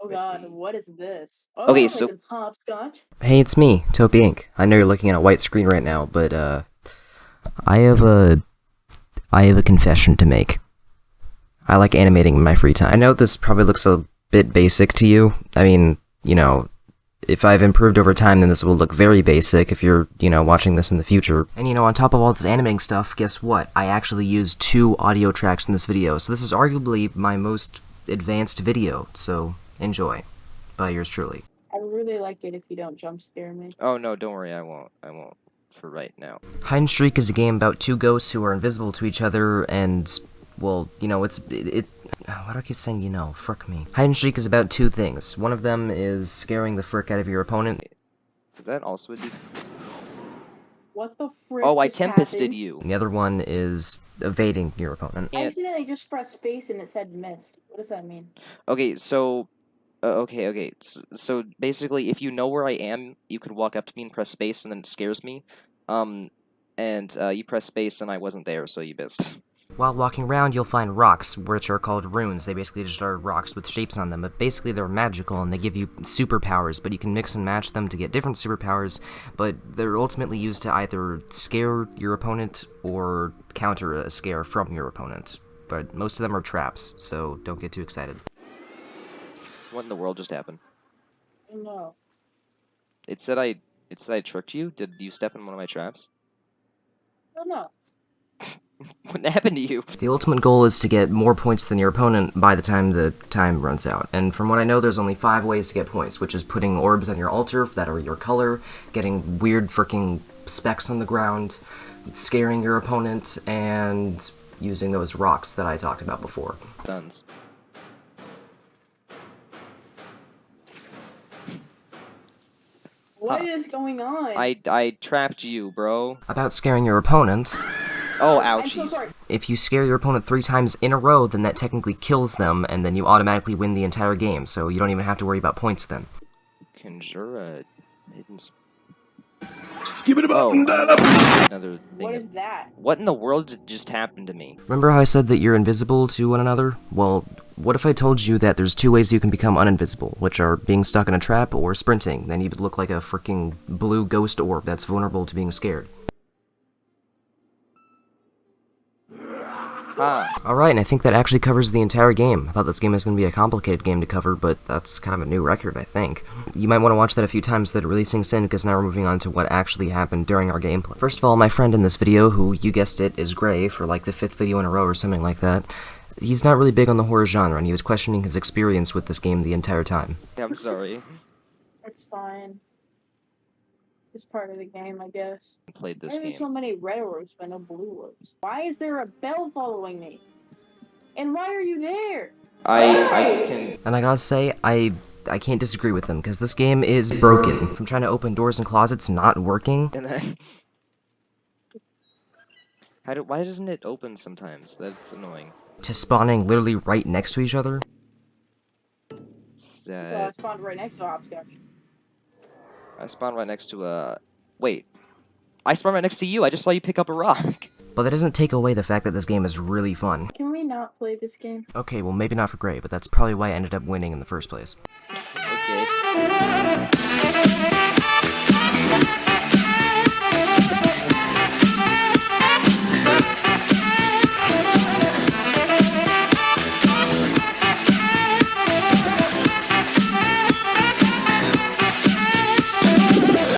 Oh god, what is this? Oh, Okay, play so some hopscotch. hey, it's me, Topi Inc. I know you're looking at a white screen right now, but I have a confession to make. I like animating in my free time. I know this probably looks a bit basic to you. I mean, if I've improved over time, then this will look very basic if you're, watching this in the future. And on top of all this animating stuff, guess what? I actually used 2 audio tracks in this video, so this is arguably my most advanced video, so enjoy. By yours truly. I really like it if you don't jump scare me. Oh no, don't worry, I won't for right now. Hide and Shriek is a game about 2 ghosts who are invisible to each other, and, well, why do I keep saying frick me. Hide and Shriek is about 2 things. One of them is scaring the frick out of your opponent. Is that also a dude? What the frick? Oh, I just tempested happened? you. The other one is evading your opponent. I accidentally just pressed space and it said missed. What does that mean? Okay, so okay. So basically, if you know where I am, you could walk up to me and press space, and then it scares me. You press space, and I wasn't there, so you missed. While walking around, you'll find rocks, which are called runes. They basically just are rocks with shapes on them, but basically they're magical, and they give you superpowers, but you can mix and match them to get different superpowers, but they're ultimately used to either scare your opponent or counter a scare from your opponent. But most of them are traps, so don't get too excited. What in the world just happened? I don't know. It said I tricked you? Did you step in one of my traps? I don't know. What happened to you? The ultimate goal is to get more points than your opponent by the time the time runs out. And from what I know, there's only 5 ways to get points, which is putting orbs on your altar that are your color, getting weird freaking specks on the ground, scaring your opponent, and using those rocks that I talked about before. Guns. What is going on? I trapped you, bro. About scaring your opponent. Oh, ouchies. I'm so sorry. If you scare your opponent 3 times in a row, then that technically kills them, and then you automatically win the entire game, so you don't even have to worry about points then. Conjure a hidden... Skip it about another thing. What is that? What in the world just happened to me? Remember how I said that you're invisible to one another? Well, what if I told you that there's 2 ways you can become uninvisible, which are being stuck in a trap or sprinting? Then you'd look like a freaking blue ghost orb that's vulnerable to being scared. Alright, and I think that actually covers the entire game. I thought this game was going to be a complicated game to cover, but that's kind of a new record, I think. You might want to watch that a few times so that it really sinks in, because now we're moving on to what actually happened during our gameplay. First of all, my friend in this video, who, you guessed it, is Gray, for like the 5th video in a row or something like that, he's not really big on the horror genre, and he was questioning his experience with this game the entire time. I'm sorry. It's fine. It's part of the game, I guess. Played this Why are there game. so many red orbs but no blue orbs? Why is there a bell following me? And why are you there? I can... And I gotta say, I can't disagree with him, because this game is broken. From trying to open doors and closets not working. And why doesn't it open sometimes? That's annoying. To spawning literally right next to each other. I spawned right next to a hopscotch. I spawned right next to a... Wait. I spawned right next to you. I just saw you pick up a rock. But that doesn't take away the fact that this game is really fun. Can we not play this game? Okay, well maybe not for Gray, but that's probably why I ended up winning in the first place. Okay.